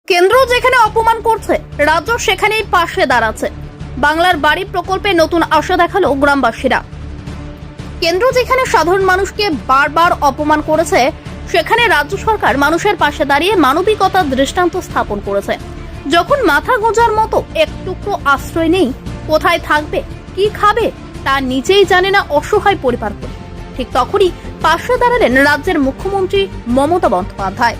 কেন্দ্র যেখানে অপমান করছে, রাজ্য সেখানেই পাশে দাঁড়াচ্ছে। বাংলার বাড়ি প্রকল্পে নতুন আশা দেখালো গ্রামবাসীরা। কেন্দ্র যেখানে সাধারণ মানুষকে বারবার অপমান করেছে, সেখানে রাজ্য সরকার মানুষের পাশে দাঁড়িয়ে মানবিকতার দৃষ্টান্ত স্থাপন করেছে। যখন মাথা গোঁজার মতো একটুকরো আশ্রয় নেই, কোথায় থাকবে, কি খাবে তা নিজেই জানে না অসহায় পরিবারগুলো, ঠিক তখনই পাশে দাঁড়ালেন রাজ্যের মুখ্যমন্ত্রী মমতা বন্দ্যোপাধ্যায়।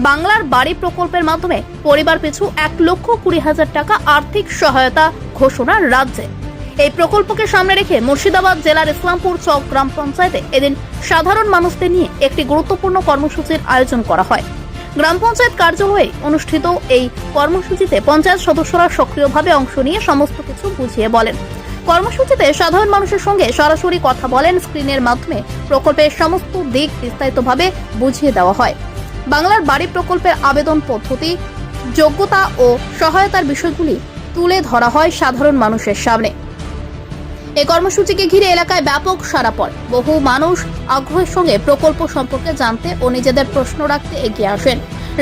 বাংলার বাড়ি প্রকল্পের মাধ্যমে পরিবার পিছু 1,20,000 টাকা আর্থিক সহায়তা ঘোষণা রাজ্যে। এই প্রকল্পকে সামনে রেখে মুর্শিদাবাদ জেলার ইসলামপুর চক গ্রাম পঞ্চায়েতে এদিন সাধারণ মানুষদের নিয়ে একটি গুরুত্বপূর্ণ কর্মসূচির আয়োজন করা হয়। গ্রাম পঞ্চায়েত কার্যালয়ে অনুষ্ঠিত এই কর্মসূচিতে পঞ্চায়েত সদস্যরা সক্রিয়ভাবে অংশ নিয়ে সমস্ত কিছু বুঝিয়ে বলেন। কর্মসূচিতে সাধারণ মানুষের সঙ্গে সরাসরি কথা বলেন, স্ক্রিনের মাধ্যমে প্রকল্পের সমস্ত দিক বিস্তারিতভাবে বুঝিয়ে দেওয়া হয়। বাংলার বাড়ি প্রকল্পের আবেদন পদ্ধতি, যোগ্যতা ও সহায়তার বিষয়গুলি তুলে ধরা হয় সাধারণ মানুষের সামনে। এই কর্মসূচিকে ঘিরে এলাকায় ব্যাপক সাড়া পড়ে। বহু মানুষ আগ্রহের সঙ্গে প্রকল্প সম্পর্কে জানতে ও নিজেদের প্রশ্ন রাখতে এগিয়ে আসেন।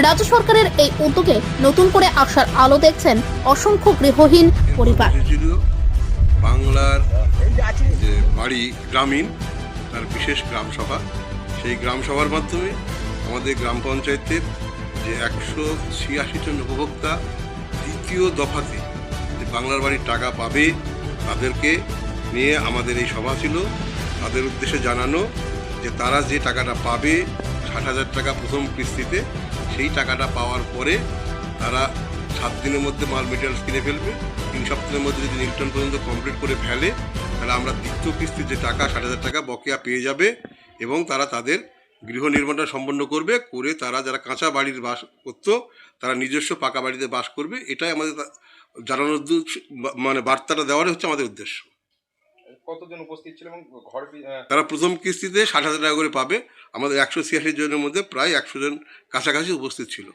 রাজ্য সরকারের এই উদ্যোগে নতুন করে আশার আলো দেখছেন অসংখ্য গৃহহীন পরিবার। বাংলার যে বাড়ি গ্রামীণ, তার বিশেষ গ্রাম সভা, সেই গ্রাম সভার মাধ্যমে আমাদের গ্রাম পঞ্চায়েতের যে 186 জন উপভোক্তা দ্বিতীয় দফাতে যে বাংলার বাড়ির টাকা পাবে, তাদেরকে নিয়ে আমাদের এই সভা ছিল। তাদের উদ্দেশ্যে জানানো যে তারা যে টাকাটা পাবে 60,000 টাকা প্রথম কিস্তিতে, সেই টাকাটা পাওয়ার পরে তারা 7 দিনের মধ্যে মাল মেটেরিয়ালস কিনে ফেলবে। 3 সপ্তাহের মধ্যে যদি নিউটন পর্যন্ত কমপ্লিট করে ফেলে, তাহলে আমরা দ্বিতীয় কিস্তির যে টাকা 60,000 টাকা বকেয়া পেয়ে যাবে এবং তারা তাদের গৃহ নির্মাণটা সম্পন্ন করবে। করে তারা যারা কাঁচা বাড়ির বাস করতো, তারা নিজস্ব পাকা বাড়িতে বাস করবে। এটাই আমাদের জানানোর মানে বার্তাটা দেওয়ারই হচ্ছে আমাদের উদ্দেশ্য। কতজন উপস্থিত ছিল এবং ঘর তারা প্রথম কিস্তিতে 60,000 টাকা করে পাবে। আমাদের 186 জনের মধ্যে প্রায় 100 জন কাছাকাছি উপস্থিত ছিল।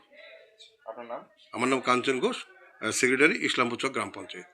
আপনার নাম? আমার নাম কাঞ্চন ঘোষ, সেক্রেটারি, ইসলামপুর চক গ্রাম পঞ্চায়েত।